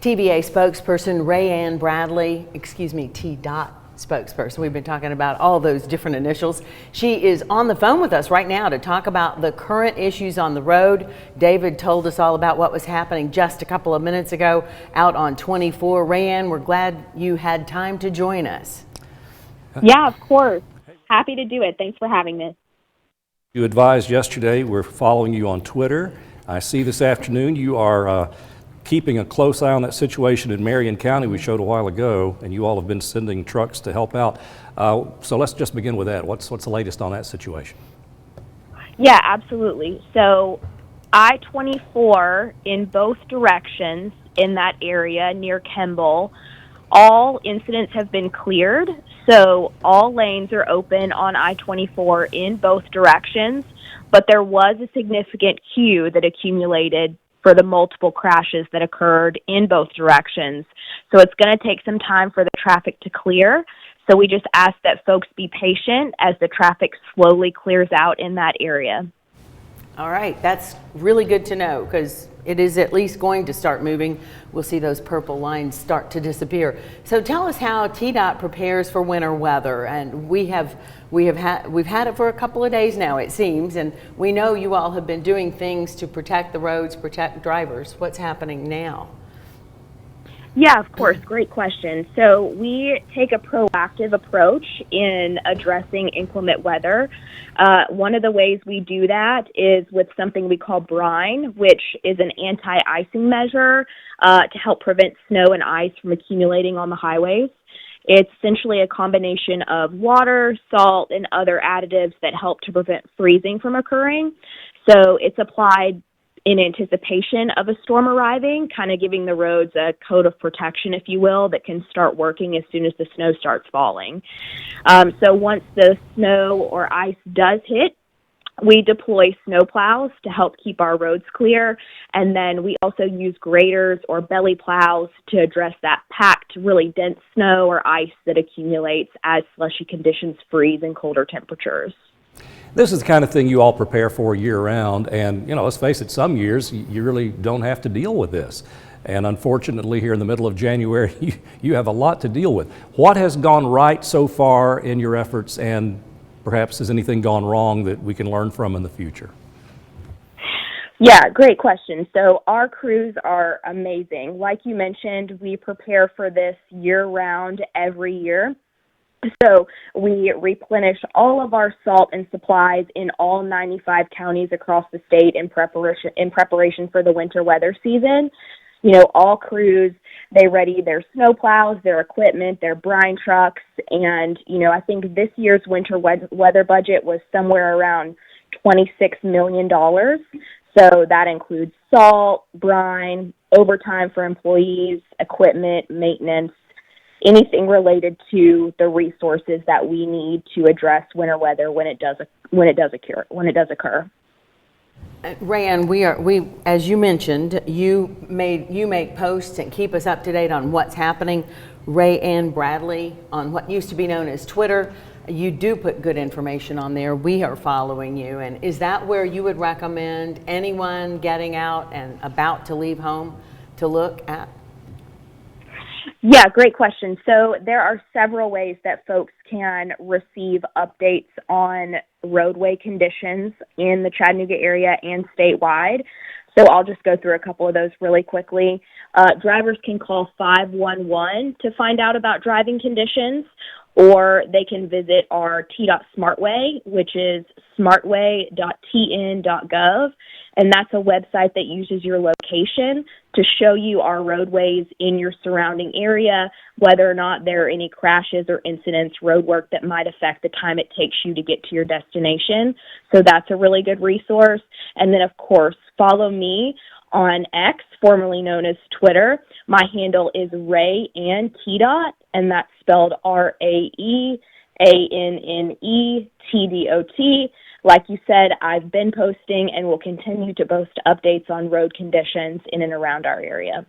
TVA spokesperson Rae Anne Bradley, TDOT spokesperson. We've been talking about all those different initials. She is on the phone with us right now to talk about the current issues on the road. David told us all about what was happening just a couple of minutes ago out on 24. Rae Anne, we're glad you had time to join us. Yeah, of course. Happy to do it. Thanks for having me. You advised yesterday, we're following you on Twitter. I see this afternoon you are keeping a close eye on that situation in Maran County we showed a while ago, and you all have been sending trucks to help out. So let's just begin with that. What's the latest on that situation? Yeah, absolutely. So I-24 in both directions in that area near Kemble, all incidents have been cleared. So all lanes are open on I-24 in both directions, but there was a significant queue that accumulated for the multiple crashes that occurred in both directions. So it's going to take some time for the traffic to clear. So we just ask that folks be patient as the traffic slowly clears out in that area. All right, that's really good to know because it is at least going to start moving. We'll see those purple lines start to disappear. So tell us how TDOT prepares for winter weather. And we've had it for a couple of days now, it seems, and we know you all have been doing things to protect the roads, protect drivers. What's happening now? Yeah, of course. Great question. So we take a proactive approach in addressing inclement weather. One of the ways we do that is with something we call brine, which is an anti-icing measure to help prevent snow and ice from accumulating on the highways. It's essentially a combination of water, salt, and other additives that help to prevent freezing from occurring. So it's applied in anticipation of a storm arriving, kind of giving the roads a coat of protection, if you will, that can start working as soon as the snow starts falling. So once the snow or ice does hit, we deploy snow plows to help keep our roads clear, and then we also use graders or belly plows to address that packed, really dense snow or ice that accumulates as slushy conditions freeze in colder temperatures. This is the kind of thing you all prepare for year-round, and let's face it, some years you really don't have to deal with this. And unfortunately, here in the middle of January, you have a lot to deal with. What has gone right so far in your efforts, and perhaps has anything gone wrong that we can learn from in the future? Yeah, great question. So our crews are amazing. Like you mentioned, we prepare for this year-round every year. So we replenish all of our salt and supplies in all 95 counties across the state in preparation for the winter weather season. All crews, they ready their snow plows, their equipment, their brine trucks, and, I think this year's winter weather budget was somewhere around $26 million. So that includes salt, brine, overtime for employees, equipment, maintenance, anything related to the resources that we need to address winter weather when it does occur. Rae Anne, we as you mentioned, you make posts and keep us up to date on what's happening. Rae Anne Bradley on what used to be known as Twitter. You do put good information on there. We are following you, and is that where you would recommend anyone getting out and about to leave home to look at? Yeah, great question. So there are several ways that folks can receive updates on roadway conditions in the Chattanooga area and statewide. So I'll just go through a couple of those really quickly. Drivers can call 511 to find out about driving conditions, or they can visit our TDOT SmartWay, which is smartway.tn.gov. And that's a website that uses your location to show you our roadways in your surrounding area, whether or not there are any crashes or incidents, road work that might affect the time it takes you to get to your destination. So that's a really good resource. And then, of course, follow me on X, formerly known as Twitter. My handle is Rae Anne TDOT, and that's spelled RAEANNE TDOT. Like you said, I've been posting and will continue to post updates on road conditions in and around our area.